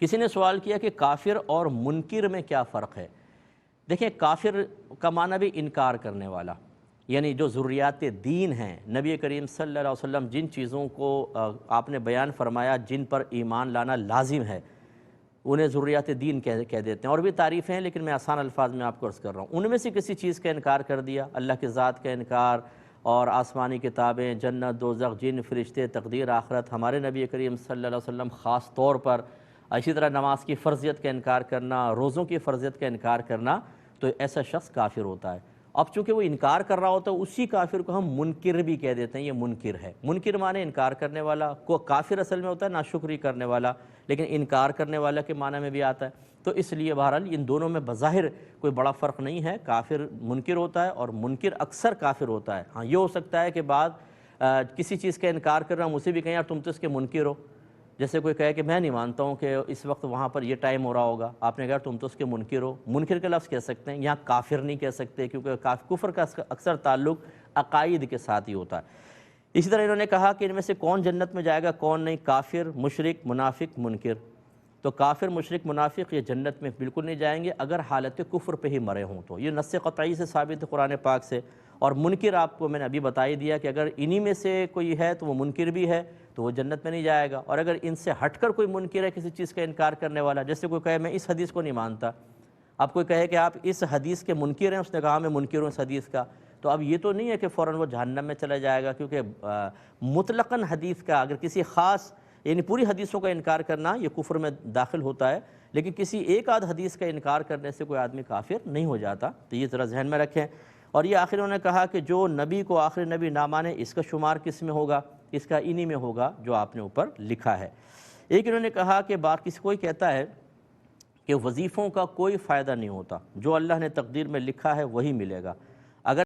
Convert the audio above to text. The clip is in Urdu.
کسی نے سوال کیا کہ کافر اور منکر میں کیا فرق ہے؟ دیکھیں، کافر کا معنی بھی انکار کرنے والا، یعنی جو ضروریات دین ہیں، نبی کریم صلی اللہ علیہ وسلم جن چیزوں کو آپ نے بیان فرمایا جن پر ایمان لانا لازم ہے، انہیں ضروریات دین کہہ دیتے ہیں۔ اور بھی تعریفیں ہیں لیکن میں آسان الفاظ میں آپ کو عرض کر رہا ہوں۔ ان میں سے کسی چیز کا انکار کر دیا، اللہ کی ذات کا انکار، اور آسمانی کتابیں، جنت، دوزخ، جن، فرشتے، تقدیر، آخرت، ہمارے نبی کریم صلی اللہ علیہ وسلم خاص طور پر، اسی طرح نماز کی فرضیت کا انکار کرنا، روزوں کی فرضیت کا انکار کرنا، تو ایسا شخص کافر ہوتا ہے۔ اب چونکہ وہ انکار کر رہا ہوتا ہے، اسی کافر کو ہم منکر بھی کہہ دیتے ہیں، یہ منکر ہے۔ منکر معنی انکار کرنے والا، کو کافر اصل میں ہوتا ہے ناشکری کرنے والا، لیکن انکار کرنے والا کے معنی میں بھی آتا ہے۔ تو اس لیے بہرحال ان دونوں میں بظاہر کوئی بڑا فرق نہیں ہے، کافر منکر ہوتا ہے اور منکر اکثر کافر ہوتا ہے۔ ہاں، یہ ہو سکتا ہے کہ بعد کسی چیز کا انکار کر رہا ہوں، اسے بھی کہیں یار تم تو اس کے منکر ہو، جیسے کوئی کہے کہ میں نہیں مانتا ہوں کہ اس وقت وہاں پر یہ ٹائم ہو رہا ہوگا، آپ نے کہا تم تو اس کے منکر ہو۔ منکر کا لفظ کہہ سکتے ہیں، یہاں کافر نہیں کہہ سکتے، کیونکہ کفر کا اکثر تعلق عقائد کے ساتھ ہی ہوتا ہے۔ اسی طرح انہوں نے کہا کہ ان میں سے کون جنت میں جائے گا کون نہیں، کافر، مشرک، منافق، منکر۔ تو کافر، مشرک، منافق یہ جنت میں بالکل نہیں جائیں گے اگر حالت کفر پہ ہی مرے ہوں تو، یہ نص قطعی سے ثابت ہے قرآن پاک سے۔ اور منکر آپ کو میں نے ابھی بتا ہی دیا کہ اگر انہی میں سے کوئی ہے تو وہ منکر بھی ہے، تو وہ جنت میں نہیں جائے گا۔ اور اگر ان سے ہٹ کر کوئی منکر ہے، کسی چیز کا انکار کرنے والا، جیسے کوئی کہے میں اس حدیث کو نہیں مانتا، اب کوئی کہے کہ آپ اس حدیث کے منکر ہیں، اس نے کہا میں منکر ہوں اس حدیث کا، تو اب یہ تو نہیں ہے کہ فوراً وہ جہنم میں چلا جائے گا، کیونکہ مطلقاً حدیث کا اگر کسی خاص، یعنی پوری حدیثوں کا انکار کرنا یہ کفر میں داخل ہوتا ہے، لیکن کسی ایک آدھ حدیث کا انکار کرنے سے کوئی آدمی کافر نہیں ہو جاتا، تو یہ ذرا ذہن میں رکھیں۔ اور یہ آخر انہوں نے کہا کہ جو نبی کو آخری نبی نہ مانے، اس کا شمار کس میں ہوگا؟ اس کا انہی میں ہوگا جو آپ نے اوپر لکھا ہے۔ ایک انہوں نے کہا کہ کسی کوئی کہتا ہے کہ وظیفوں کا کوئی فائدہ نہیں ہوتا، جو اللہ نے تقدیر میں لکھا ہے وہی ملے گا۔